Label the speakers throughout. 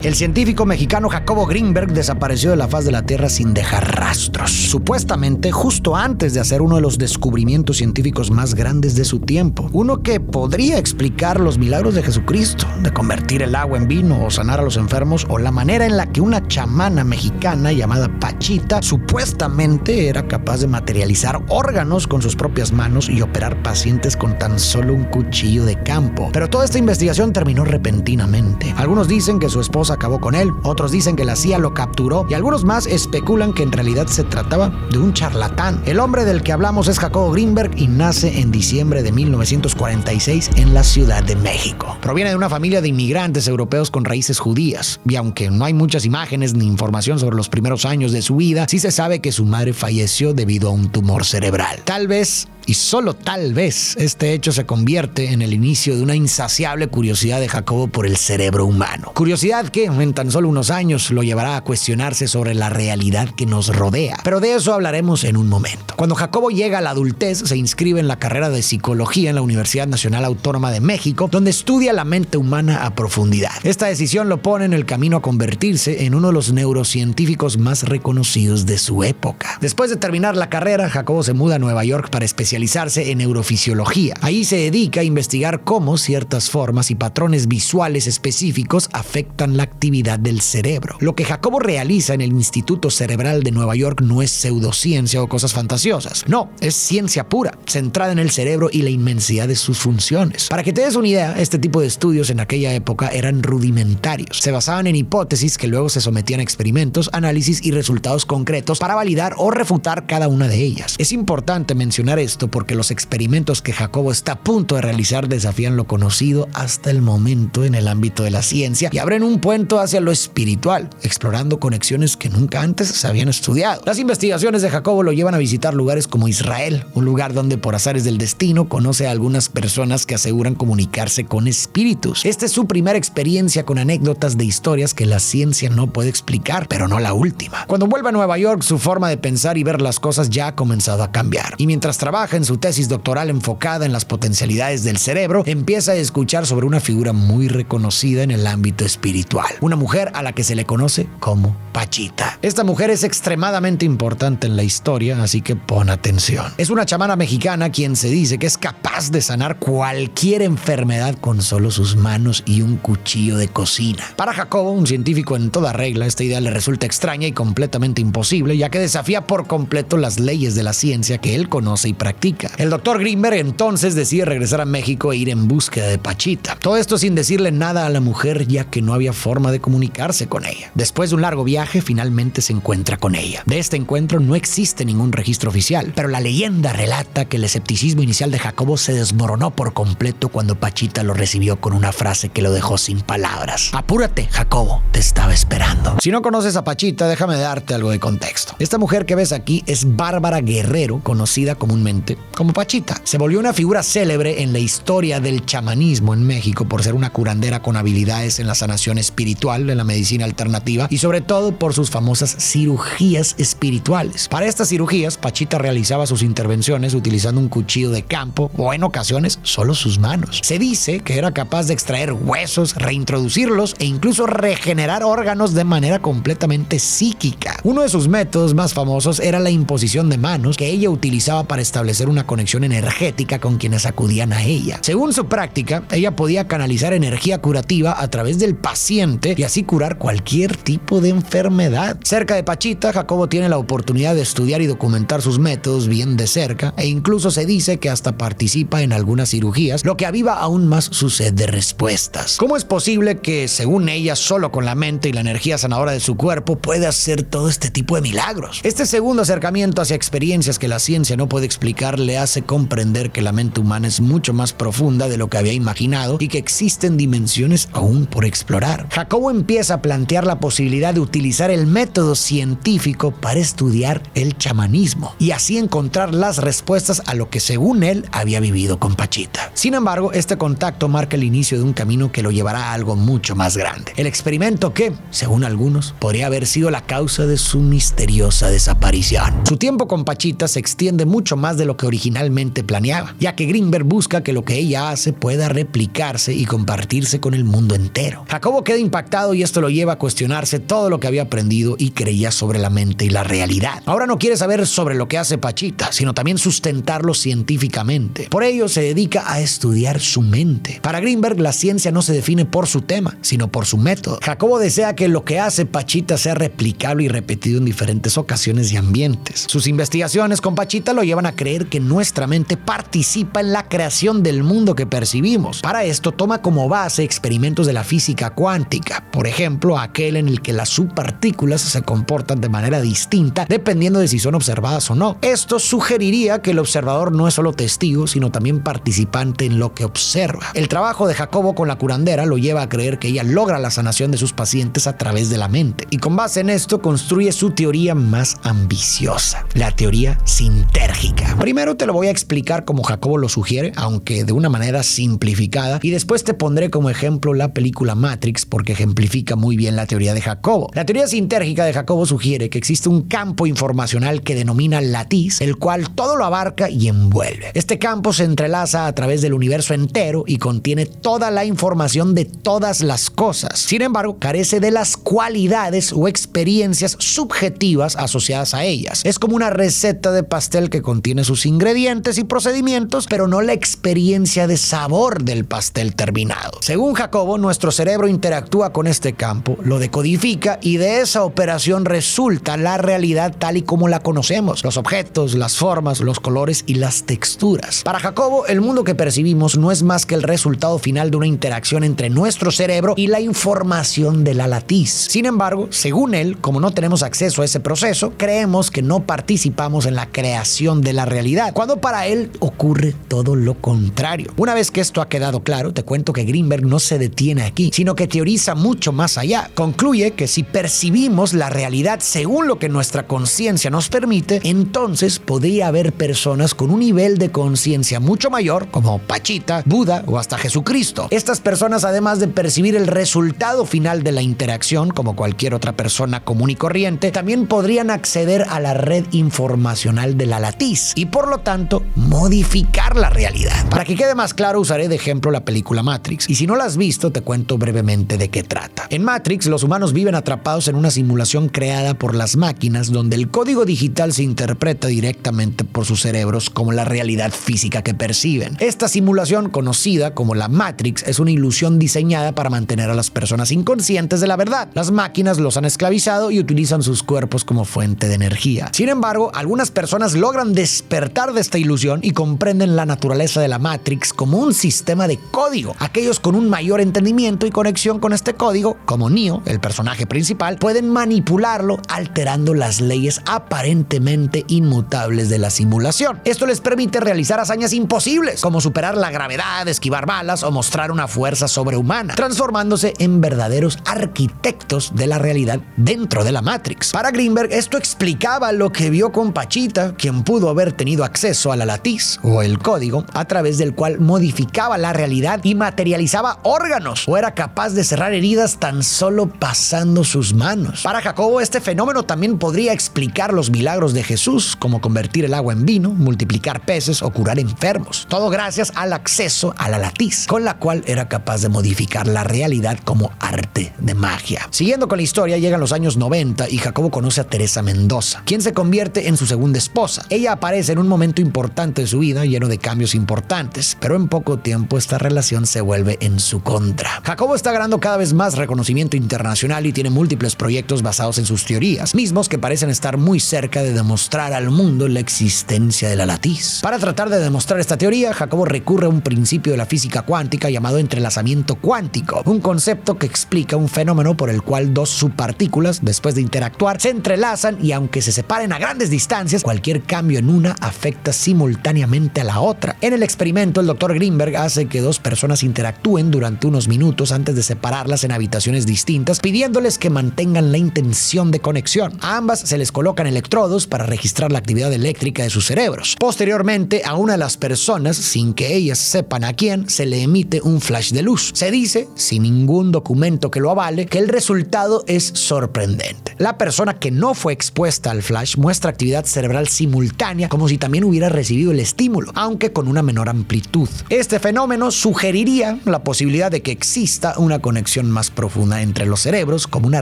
Speaker 1: El científico mexicano Jacobo Greenberg desapareció de la faz de la Tierra sin dejar rastros, supuestamente justo antes de hacer uno de los descubrimientos científicos más grandes de su tiempo, uno que podría explicar los milagros de Jesucristo, de convertir el agua en vino o sanar a los enfermos, o la manera en la que una chamana mexicana llamada Pachita supuestamente era capaz de materializar órganos con sus propias manos y operar pacientes con tan solo un cuchillo de campo. Pero toda esta investigación terminó repentinamente. Algunos dicen que su esposa acabó con él, otros dicen que la CIA lo capturó y algunos más especulan que en realidad se trataba de un charlatán. El hombre del que hablamos es Jacobo Greenberg y nace en diciembre de 1946 en la Ciudad de México. Proviene de una familia de inmigrantes europeos con raíces judías y aunque no hay muchas imágenes ni información sobre los primeros años de su vida, sí se sabe que su madre falleció debido a un tumor cerebral. Tal vez, y solo tal vez, este hecho se convierte en el inicio de una insaciable curiosidad de Jacobo por el cerebro humano. Curiosidad que en tan solo unos años lo llevará a cuestionarse sobre la realidad que nos rodea. Pero de eso hablaremos en un momento. Cuando Jacobo llega a la adultez, se inscribe en la carrera de psicología en la Universidad Nacional Autónoma de México, donde estudia la mente humana a profundidad. Esta decisión lo pone en el camino a convertirse en uno de los neurocientíficos más reconocidos de su época. Después de terminar la carrera, Jacobo se muda a Nueva York para especializarse en neurofisiología. Ahí se dedica a investigar cómo ciertas formas y patrones visuales específicos afectan la actividad del cerebro. Lo que Jacobo realiza en el Instituto Cerebral de Nueva York no es pseudociencia o cosas fantasiosas. No, es ciencia pura, centrada en el cerebro y la inmensidad de sus funciones. Para que te des una idea, este tipo de estudios en aquella época eran rudimentarios. Se basaban en hipótesis que luego se sometían a experimentos, análisis y resultados concretos para validar o refutar cada una de ellas. Es importante mencionar esto porque los experimentos que Jacobo está a punto de realizar desafían lo conocido hasta el momento en el ámbito de la ciencia y abren un puente hacia lo espiritual, explorando conexiones que nunca antes se habían estudiado. Las investigaciones de Jacobo lo llevan a visitar lugares como Israel, un lugar donde por azares del destino conoce a algunas personas que aseguran comunicarse con espíritus. Esta es su primera experiencia con anécdotas de historias que la ciencia no puede explicar, pero no la última. Cuando vuelve a Nueva York, su forma de pensar y ver las cosas ya ha comenzado a cambiar. Y mientras trabaja en su tesis doctoral enfocada en las potencialidades del cerebro, empieza a escuchar sobre una figura muy reconocida en el ámbito espiritual. Una mujer a la que se le conoce como Pachita. Esta mujer es extremadamente importante en la historia, así que pon atención. Es una chamana mexicana quien se dice que es capaz de sanar cualquier enfermedad con solo sus manos y un cuchillo de cocina. Para Jacobo, un científico en toda regla, esta idea le resulta extraña y completamente imposible, ya que desafía por completo las leyes de la ciencia que él conoce y practica. El doctor Greenberg entonces decide regresar a México e ir en búsqueda de Pachita. Todo esto sin decirle nada a la mujer, ya que no había forma de comunicarse con ella. Después de un largo viaje, finalmente se encuentra con ella. De este encuentro no existe ningún registro oficial, pero la leyenda relata que el escepticismo inicial de Jacobo se desmoronó por completo cuando Pachita lo recibió con una frase que lo dejó sin palabras. Apúrate, Jacobo, te estaba esperando. Si no conoces a Pachita, déjame darte algo de contexto. Esta mujer que ves aquí es Bárbara Guerrero, conocida comúnmente como Pachita. Se volvió una figura célebre en la historia del chamanismo en México por ser una curandera con habilidades en la sanación espiritual, en la medicina alternativa y sobre todo por sus famosas cirugías espirituales. Para estas cirugías, Pachita realizaba sus intervenciones utilizando un cuchillo de campo o en ocasiones solo sus manos. Se dice que era capaz de extraer huesos, reintroducirlos e incluso regenerar órganos de manera completamente psíquica. Uno de sus métodos más famosos era la imposición de manos que ella utilizaba para establecer una conexión energética con quienes acudían a ella. Según su práctica, ella podía canalizar energía curativa a través del paciente y así curar cualquier tipo de enfermedad. Cerca de Pachita, Jacobo tiene la oportunidad de estudiar y documentar sus métodos bien de cerca e incluso se dice que hasta participa en algunas cirugías, lo que aviva aún más su sed de respuestas. ¿Cómo es posible que, según ella, solo con la mente y la energía sanadora de su cuerpo puede hacer todo este tipo de milagros? Este segundo acercamiento hacia experiencias que la ciencia no puede explicar le hace comprender que la mente humana es mucho más profunda de lo que había imaginado y que existen dimensiones aún por explorar. Jacobo empieza a plantear la posibilidad de utilizar el método científico para estudiar el chamanismo y así encontrar las respuestas a lo que según él había vivido con Pachita. Sin embargo, este contacto marca el inicio de un camino que lo llevará a algo mucho más grande. El experimento que, según algunos, podría haber sido la causa de su misteriosa desaparición. Su tiempo con Pachita se extiende mucho más de lo que originalmente planeaba, ya que Greenberg busca que lo que ella hace pueda replicarse y compartirse con el mundo entero. Jacobo queda impactado y esto lo lleva a cuestionarse todo lo que había aprendido y creía sobre la mente y la realidad. Ahora no quiere saber sobre lo que hace Pachita, sino también sustentarlo científicamente. Por ello se dedica a estudiar su mente. Para Greenberg, la ciencia no se define por su tema, sino por su método. Jacobo desea que lo que hace Pachita sea replicable y repetido en diferentes ocasiones y ambientes. Sus investigaciones con Pachita lo llevan a creer que nuestra mente participa en la creación del mundo que percibimos. Para esto toma como base experimentos de la física cuántica, por ejemplo, aquel en el que las subpartículas se comportan de manera distinta dependiendo de si son observadas o no. Esto sugeriría que el observador no es solo testigo, sino también participante en lo que observa. El trabajo de Jacobo con la curandera lo lleva a creer que ella logra la sanación de sus pacientes a través de la mente, y con base en esto construye su teoría más ambiciosa, la teoría sintérgica. Primero te lo voy a explicar como Jacobo lo sugiere, aunque de una manera simplificada, y después te pondré como ejemplo la película Matrix, porque ejemplifica muy bien la teoría de Jacobo. La teoría sintérgica de Jacobo sugiere que existe un campo informacional que denomina latiz, el cual todo lo abarca y envuelve. Este campo se entrelaza a través del universo entero y contiene toda la información de todas las cosas. Sin embargo, carece de las cualidades o experiencias subjetivas asociadas a ellas. Es como una receta de pastel que contiene sus ingredientes y procedimientos, pero no la experiencia de sabor del pastel terminado. Según Jacobo, nuestro cerebro interactúa con este campo, lo decodifica y de esa operación resulta la realidad tal y como la conocemos: los objetos, las formas, los colores y las texturas. Para Jacobo, el mundo que percibimos no es más que el resultado final de una interacción entre nuestro cerebro y la información de la latiz. Sin embargo, según él, como no tenemos acceso a ese proceso, creemos que no participamos en la creación de la realidad, cuando para él ocurre todo lo contrario. Una vez que esto ha quedado claro, te cuento que Greenberg no se detiene aquí, sino que teoriza mucho más allá. Concluye que si percibimos la realidad según lo que nuestra conciencia nos permite, entonces podría haber personas con un nivel de conciencia mucho mayor, como Pachita, Buda o hasta Jesucristo. Estas personas, además de percibir el resultado final de la interacción, como cualquier otra persona común y corriente, también podrían acceder a la red informacional de la latiz y por lo tanto modificar la realidad. Para que quede más claro, usaré de ejemplo la película Matrix, y si no la has visto, te cuento brevemente de qué trata. En Matrix, los humanos viven atrapados en una simulación creada por las máquinas, donde el código digital se interpreta directamente por sus cerebros como la realidad física que perciben. Esta simulación, conocida como la Matrix, es una ilusión diseñada para mantener a las personas inconscientes de la verdad. Las máquinas los han esclavizado y utilizan sus cuerpos como fuente de energía. Sin embargo, algunas personas logran despertar de esta ilusión y comprenden la naturaleza de la Matrix como un sistema de código. Aquellos con un mayor entendimiento y conexión con este código, como Neo, el personaje principal, pueden manipularlo alterando las leyes aparentemente inmutables de la simulación. Esto les permite realizar hazañas imposibles, como superar la gravedad, esquivar balas o mostrar una fuerza sobrehumana, transformándose en verdaderos arquitectos de la realidad dentro de la Matrix. Para Greenberg, esto explicaba lo que vio con Pachita, quien pudo haber tenido acceso a la latiz o el código a través del cual modificaba la realidad y materializaba órganos, o era capaz de cerrar heridas tan solo pasando sus manos. Para Jacobo, este fenómeno también podría explicar los milagros de Jesús, como convertir el agua en vino, multiplicar peces o curar enfermos. Todo gracias al acceso a la latiz, con la cual era capaz de modificar la realidad como arte de magia. Siguiendo con la historia, llegan los años 90 y Jacobo conoce a Teresa Mendoza, quien se convierte en su segunda esposa. Ella aparece en un momento importante de su vida, lleno de cambios importantes, pero en poco tiempo esta relación se vuelve en su contra. Jacobo está ganando cada vez más reconocimiento internacional y tiene múltiples proyectos basados en sus teorías, mismos que parecen estar muy cerca de demostrar al mundo la existencia de la latiz. Para tratar de demostrar esta teoría, Jacobo recurre a un principio de la física cuántica llamado entrelazamiento cuántico, un concepto que explica un fenómeno por el cual dos subpartículas, después de interactuar, se entrelazan y aunque se separen a grandes distancias, cualquier cambio en una afecta simultáneamente a la otra. En el experimento, el Dr. Greenberg hace que dos personas interactúen durante unos minutos antes de separarlas en habitaciones distintas, pidiéndoles que mantengan la intención de conexión. A ambas se les colocan electrodos para registrar la actividad eléctrica de sus cerebros. Posteriormente, a una de las personas, sin que ellas sepan a quién, se le emite un flash de luz. Se dice, sin ningún documento que lo avale, que el resultado es sorprendente. La persona que no fue expuesta al flash muestra actividad cerebral simultánea, como si también también hubiera recibido el estímulo, aunque con una menor amplitud. Este fenómeno sugeriría la posibilidad de que exista una conexión más profunda entre los cerebros, como una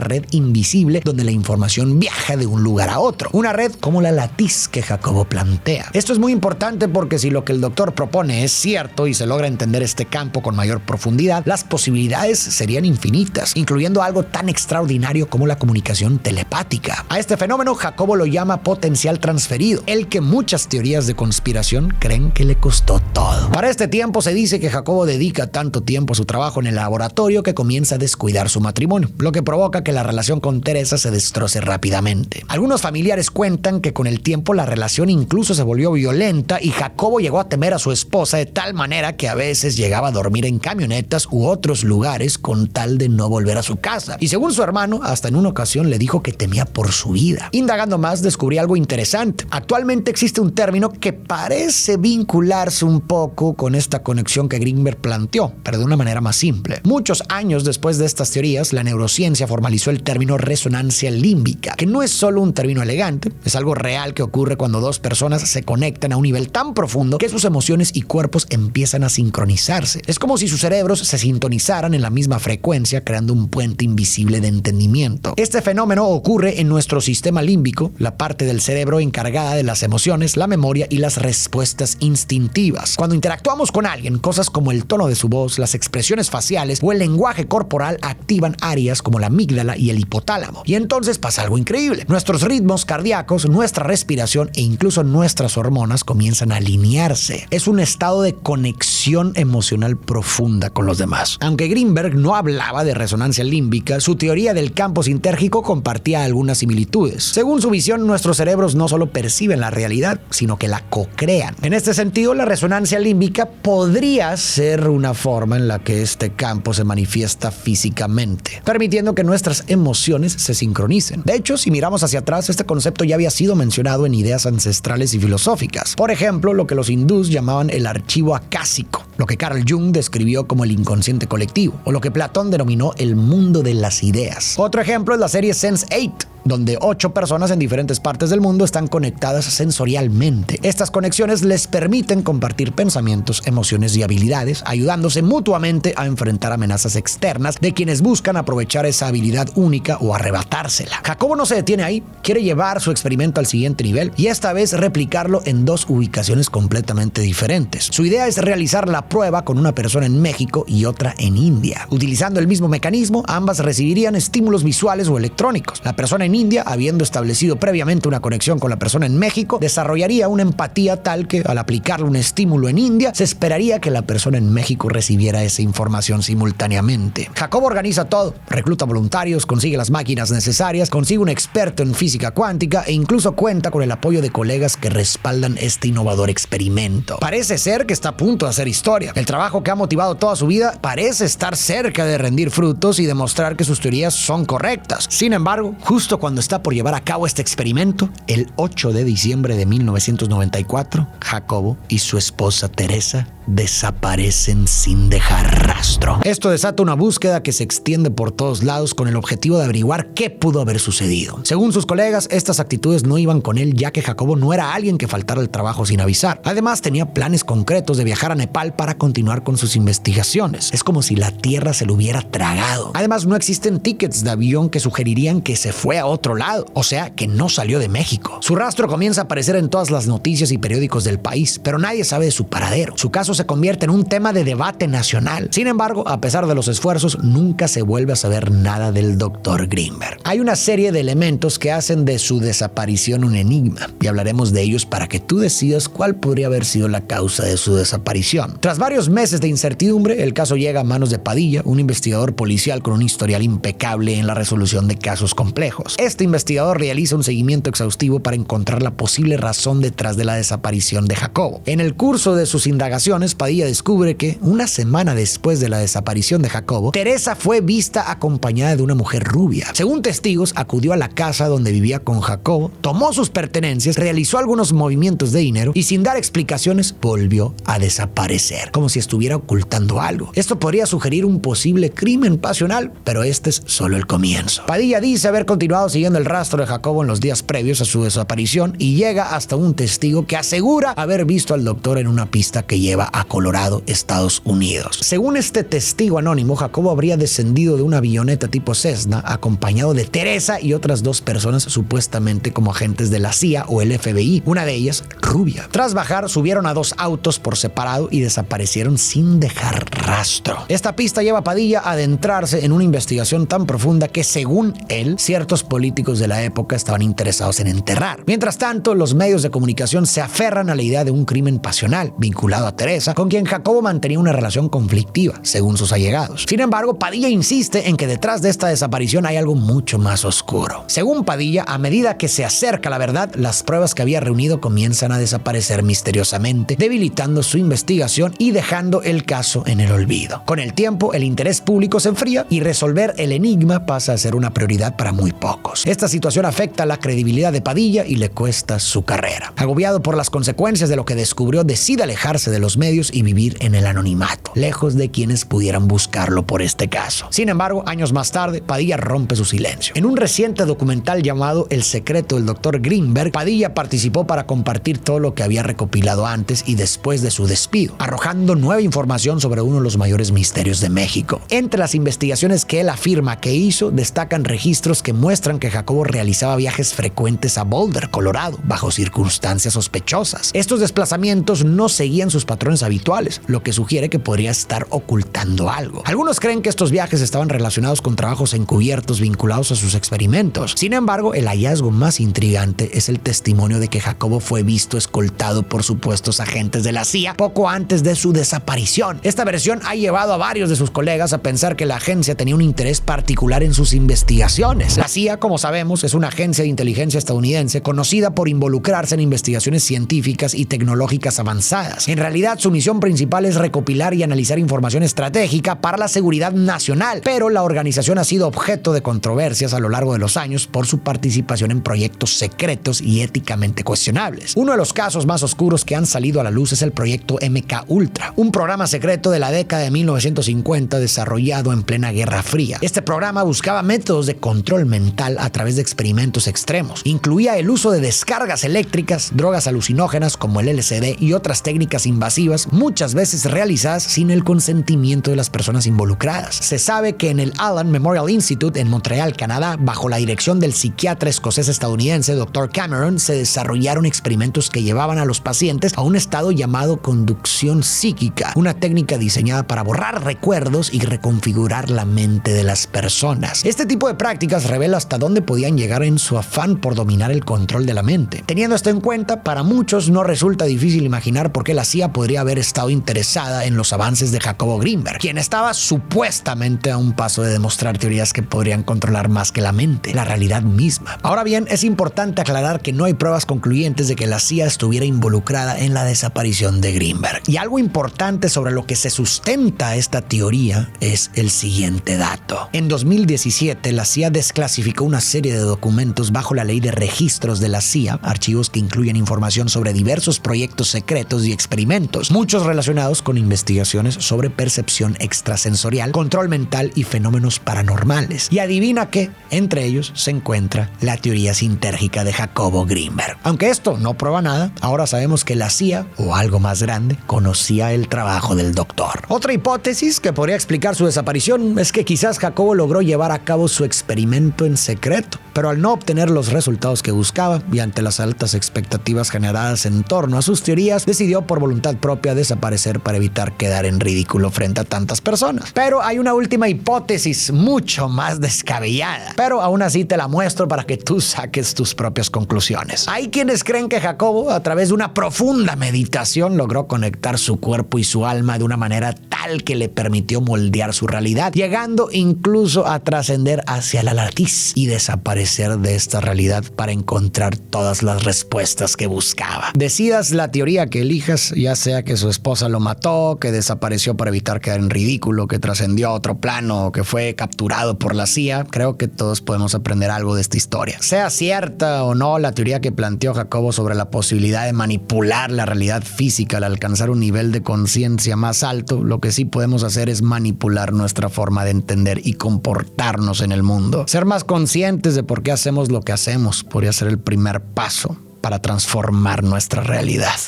Speaker 1: red invisible donde la información viaja de un lugar a otro. Una red como la latiz que Jacobo plantea. Esto es muy importante porque si lo que el doctor propone es cierto y se logra entender este campo con mayor profundidad, las posibilidades serían infinitas, incluyendo algo tan extraordinario como la comunicación telepática. A este fenómeno Jacobo lo llama potencial transferido, el que muchas teorías de conspiración creen que le costó todo. Para este tiempo se dice que Jacobo dedica tanto tiempo a su trabajo en el laboratorio que comienza a descuidar su matrimonio, lo que provoca que la relación con Teresa se destroce rápidamente. Algunos familiares cuentan que con el tiempo la relación incluso se volvió violenta y Jacobo llegó a temer a su esposa de tal manera que a veces llegaba a dormir en camionetas u otros lugares con tal de no volver a su casa. Y según su hermano, hasta en una ocasión le dijo que temía por su vida. Indagando más, descubrí algo interesante. Actualmente existe un término que parece vincularse un poco con esta conexión que Greenberg planteó, pero de una manera más simple. Muchos años después de estas teorías, la neurociencia formalizó el término resonancia límbica, que no es solo un término elegante, es algo real que ocurre cuando dos personas se conectan a un nivel tan profundo que sus emociones y cuerpos empiezan a sincronizarse. Es como si sus cerebros se sintonizaran en la misma frecuencia, creando un puente invisible de entendimiento. Este fenómeno ocurre en nuestro sistema límbico, la parte del cerebro encargada de las emociones, la memoria y las respuestas instintivas. Cuando interactuamos con alguien, cosas como el tono de su voz, las expresiones faciales o el lenguaje corporal activan áreas como la amígdala y el hipotálamo. Y entonces pasa algo increíble. Nuestros ritmos cardíacos, nuestra respiración e incluso nuestras hormonas comienzan a alinearse. Es un estado de conexión emocional profunda con los demás. Aunque Greenberg no hablaba de resonancia límbica, su teoría del campo sintérgico compartía algunas similitudes. Según su visión, nuestros cerebros no solo perciben la realidad, sino que la co-crean. En este sentido, la resonancia límbica podría ser una forma en la que este campo se manifiesta físicamente, permitiendo que nuestras emociones se sincronicen. De hecho, si miramos hacia atrás, este concepto ya había sido mencionado en ideas ancestrales y filosóficas. Por ejemplo, lo que los hindús llamaban el archivo acásico, lo que Carl Jung describió como el inconsciente colectivo, o lo que Platón denominó el mundo de las ideas. Otro ejemplo es la serie Sense8, donde 8 personas en diferentes partes del mundo están conectadas sensorialmente. Estas conexiones les permiten compartir pensamientos, emociones y habilidades, ayudándose mutuamente a enfrentar amenazas externas de quienes buscan aprovechar esa habilidad única o arrebatársela. Jacobo no se detiene ahí, quiere llevar su experimento al siguiente nivel y esta vez replicarlo en 2 ubicaciones completamente diferentes. Su idea es realizar la prueba con una persona en México y otra en India. Utilizando el mismo mecanismo, ambas recibirían estímulos visuales o electrónicos. La persona en India, habiendo establecido previamente una conexión con la persona en México, desarrollaría una empatía tal que al aplicarle un estímulo en India, se esperaría que la persona en México recibiera esa información simultáneamente. Jacobo organiza todo, recluta voluntarios, consigue las máquinas necesarias, consigue un experto en física cuántica e incluso cuenta con el apoyo de colegas que respaldan este innovador experimento. Parece ser que está a punto de hacer historia. El trabajo que ha motivado toda su vida parece estar cerca de rendir frutos y demostrar que sus teorías son correctas. Sin embargo, justo cuando está por llevar a cabo este experimento, el 8 de diciembre de 1994, Jacobo y su esposa Teresa desaparecen sin dejar rastro. Esto desata una búsqueda que se extiende por todos lados con el objetivo de averiguar qué pudo haber sucedido. Según sus colegas, estas actitudes no iban con él, ya que Jacobo no era alguien que faltara al trabajo sin avisar. Además, tenía planes concretos de viajar a Nepal para continuar con sus investigaciones. Es como si la tierra se lo hubiera tragado. Además, no existen tickets de avión que sugerirían que se fue a otro lado, o sea, que no salió de México. Su rastro comienza a aparecer en todas las noticias y periódicos del país, pero nadie sabe de su paradero. Su caso se convierte en un tema de debate nacional. Sin embargo, a pesar de los esfuerzos, nunca se vuelve a saber nada del Dr. Greenberg. Hay una serie de elementos que hacen de su desaparición un enigma, y hablaremos de ellos para que tú decidas cuál podría haber sido la causa de su desaparición. Tras varios meses de incertidumbre, el caso llega a manos de Padilla, un investigador policial con un historial impecable en la resolución de casos complejos. Este investigador realiza un seguimiento exhaustivo para encontrar la posible razón detrás de la desaparición de Jacobo. En el curso de sus indagaciones, Padilla descubre que, una semana después de la desaparición de Jacobo, Teresa fue vista acompañada de una mujer rubia. Según testigos, acudió a la casa donde vivía con Jacobo, tomó sus pertenencias, realizó algunos movimientos de dinero y sin dar explicaciones volvió a desaparecer, como si estuviera ocultando algo. Esto podría sugerir un posible crimen pasional, pero este es solo el comienzo. Padilla dice haber continuado estado siguiendo el rastro de Jacobo en los días previos a su desaparición y llega hasta un testigo que asegura haber visto al doctor en una pista que lleva a Colorado, Estados Unidos. Según este testigo anónimo, Jacobo habría descendido de una avioneta tipo Cessna acompañado de Teresa y otras 2 personas supuestamente como agentes de la CIA o el FBI, una de ellas rubia. Tras bajar, subieron a 2 autos por separado y desaparecieron sin dejar rastro. Esta pista lleva a Padilla a adentrarse en una investigación tan profunda que, según él, ciertos políticos de la época estaban interesados en enterrar. Mientras tanto, los medios de comunicación se aferran a la idea de un crimen pasional vinculado a Teresa, con quien Jacobo mantenía una relación conflictiva, según sus allegados. Sin embargo, Padilla insiste en que detrás de esta desaparición hay algo mucho más oscuro. Según Padilla, a medida que se acerca la verdad, las pruebas que había reunido comienzan a desaparecer misteriosamente, debilitando su investigación y dejando el caso en el olvido. Con el tiempo, el interés público se enfría y resolver el enigma pasa a ser una prioridad para muy pocos. Esta situación afecta la credibilidad de Padilla y le cuesta su carrera. Agobiado por las consecuencias de lo que descubrió, decide alejarse de los medios y vivir en el anonimato, lejos de quienes pudieran buscarlo por este caso. Sin embargo, años más tarde, Padilla rompe su silencio. En un reciente documental llamado El secreto del Dr. Greenberg, Padilla participó para compartir todo lo que había recopilado antes y después de su despido, arrojando nueva información sobre uno de los mayores misterios de México. Entre las investigaciones que él afirma que hizo, destacan registros que muestran que Jacobo realizaba viajes frecuentes a Boulder, Colorado, bajo circunstancias sospechosas. Estos desplazamientos no seguían sus patrones habituales, lo que sugiere que podría estar ocultando algo. Algunos creen que estos viajes estaban relacionados con trabajos encubiertos vinculados a sus experimentos. Sin embargo, el hallazgo más intrigante es el testimonio de que Jacobo fue visto escoltado por supuestos agentes de la CIA poco antes de su desaparición. Esta versión ha llevado a varios de sus colegas a pensar que la agencia tenía un interés particular en sus investigaciones. La CIA, como sabemos, es una agencia de inteligencia estadounidense conocida por involucrarse en investigaciones científicas y tecnológicas avanzadas. En realidad, su misión principal es recopilar y analizar información estratégica para la seguridad nacional, pero la organización ha sido objeto de controversias a lo largo de los años por su participación en proyectos secretos y éticamente cuestionables. Uno de los casos más oscuros que han salido a la luz es el proyecto MK Ultra, un programa secreto de la década de 1950 desarrollado en plena Guerra Fría. Este programa buscaba métodos de control mental a través de experimentos extremos. Incluía el uso de descargas eléctricas, drogas alucinógenas como el LSD y otras técnicas invasivas, muchas veces realizadas sin el consentimiento de las personas involucradas. Se sabe que en el Allen Memorial Institute en Montreal, Canadá, bajo la dirección del psiquiatra escocés estadounidense Dr. Cameron, se desarrollaron experimentos que llevaban a los pacientes a un estado llamado conducción psíquica, una técnica diseñada para borrar recuerdos y reconfigurar la mente de las personas. Este tipo de prácticas revela hasta dónde podían llegar en su afán por dominar el control de la mente. Teniendo esto en cuenta, para muchos no resulta difícil imaginar por qué la CIA podría haber estado interesada en los avances de Jacobo Greenberg, quien estaba supuestamente a un paso de demostrar teorías que podrían controlar más que la mente, la realidad misma. Ahora bien, es importante aclarar que no hay pruebas concluyentes de que la CIA estuviera involucrada en la desaparición de Greenberg. Y algo importante sobre lo que se sustenta esta teoría es el siguiente dato. En 2017, la CIA desclasificó una serie de documentos bajo la ley de registros de la CIA, archivos que incluyen información sobre diversos proyectos secretos y experimentos, muchos relacionados con investigaciones sobre percepción extrasensorial, control mental y fenómenos paranormales. Y adivina qué, entre ellos se encuentra la teoría sintérgica de Jacobo Greenberg. Aunque esto no prueba nada, ahora sabemos que la CIA, o algo más grande, conocía el trabajo del doctor. Otra hipótesis que podría explicar su desaparición es que quizás Jacobo logró llevar a cabo su experimento en secreto, pero al no obtener los resultados que buscaba y ante las altas expectativas generadas en torno a sus teorías, decidió por voluntad propia desaparecer para evitar quedar en ridículo frente a tantas personas. Pero hay una última hipótesis mucho más descabellada, pero aún así te la muestro para que tú saques tus propias conclusiones. Hay quienes creen que Jacobo, a través de una profunda meditación, logró conectar su cuerpo y su alma de una manera tal que le permitió moldear su realidad, llegando incluso a trascender hacia la latiz y desaparecer de esta realidad para encontrar todas las respuestas que buscaba. Decidas la teoría que elijas, ya sea que su esposa lo mató, que desapareció para evitar quedar en ridículo, que trascendió a otro plano o que fue capturado por la CIA, creo que todos podemos aprender algo de esta historia. Sea cierta o no la teoría que planteó Jacobo sobre la posibilidad de manipular la realidad física al alcanzar un nivel de conciencia más alto, lo que sí podemos hacer es manipular nuestra forma de entender y comportarnos en el mundo. Ser más conscientes conscientes de por qué hacemos lo que hacemos podría ser el primer paso para transformar nuestra realidad.